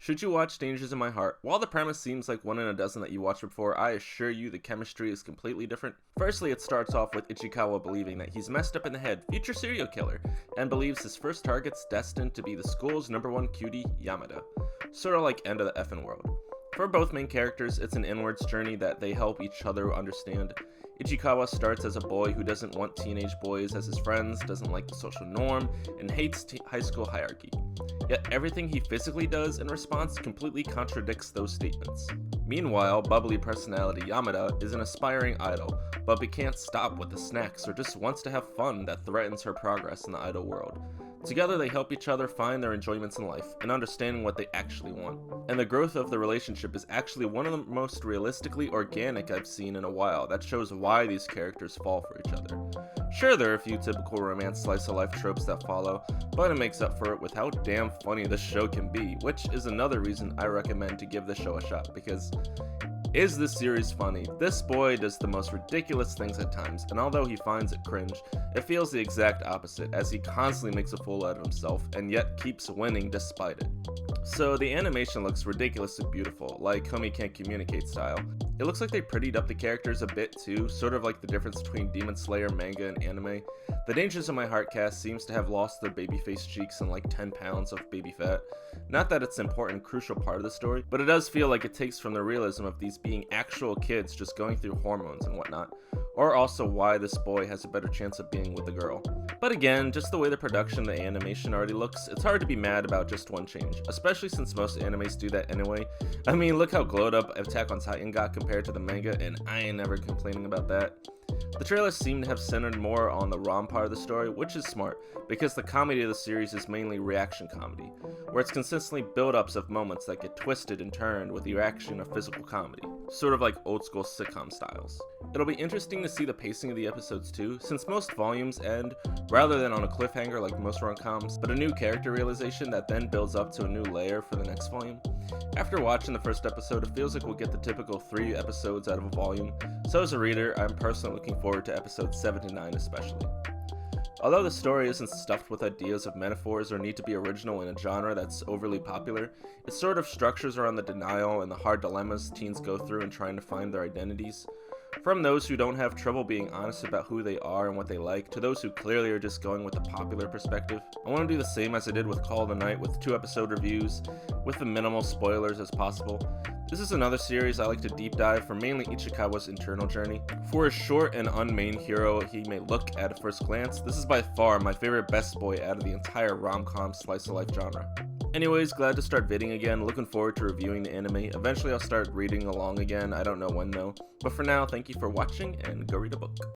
Should you watch Dangers in My Heart? While the premise seems like one in a dozen that you watched before, I assure you the chemistry is completely different. Firstly, it starts off with Ichikawa believing that he's messed up in the head, future serial killer, and believes his first target's destined to be the school's #1 cutie, Yamada. Sorta like End of the Effin' World. For both main characters, it's an inwards journey that they help each other understand. Ichikawa starts as a boy who doesn't want teenage boys as his friends, doesn't like the social norm, and hates high school hierarchy. Yet everything he physically does in response completely contradicts those statements. Meanwhile, bubbly personality Yamada is an aspiring idol, but can't stop with the snacks or just wants to have fun that threatens her progress in the idol world. Together they help each other find their enjoyments in life and understanding what they actually want. And the growth of the relationship is actually one of the most realistically organic I've seen in a while that shows why these characters fall for each other. Sure, there are a few typical romance slice-of-life tropes that follow, but it makes up for it with how damn funny this show can be, which is another reason I recommend to give this show a shot, because is this series funny? This boy does the most ridiculous things at times, and although he finds it cringe, it feels the exact opposite, as he constantly makes a fool out of himself, and yet keeps winning despite it. So the animation looks ridiculously beautiful, like Homie Can't Communicate style. It looks like they prettied up the characters a bit too, sort of like the difference between Demon Slayer manga and anime. The Dangers in My Heart cast seems to have lost their babyface cheeks and like 10 pounds of baby fat. Not that it's an important, crucial part of the story, but it does feel like it takes from the realism of these being actual kids just going through hormones and whatnot, or also why this boy has a better chance of being with a girl. But again, just the way the production and the animation already looks, it's hard to be mad about just one change, especially since most animes do that anyway. I mean, look how glowed up Attack on Titan got compared to the manga, and I ain't never complaining about that. The trailers seem to have centered more on the rom part of the story, which is smart, because the comedy of the series is mainly reaction comedy, where it's consistently build-ups of moments that get twisted and turned with the reaction of physical comedy, sort of like old school sitcom styles. It'll be interesting to see the pacing of the episodes too, since most volumes end rather than on a cliffhanger like most rom-coms, but a new character realization that then builds up to a new layer for the next volume. After watching the first episode, it feels like we'll get the typical 3 episodes out of a volume, so as a reader, I'm personally looking forward to episodes 7 to 9 especially. Although the story isn't stuffed with ideas of metaphors or need to be original in a genre that's overly popular, it sort of structures around the denial and the hard dilemmas teens go through in trying to find their identities. From those who don't have trouble being honest about who they are and what they like, to those who clearly are just going with the popular perspective. I want to do the same as I did with Call of the Night, with 2 episode reviews, with the minimal spoilers as possible. This is another series I like to deep dive for mainly Ichikawa's internal journey. For as short and unmain hero he may look at first glance, this is by far my favorite best boy out of the entire rom-com slice-of-life genre. Anyways, glad to start vidding again, looking forward to reviewing the anime. Eventually I'll start reading along again, I don't know when though. But for now, thank you for watching, and go read a book.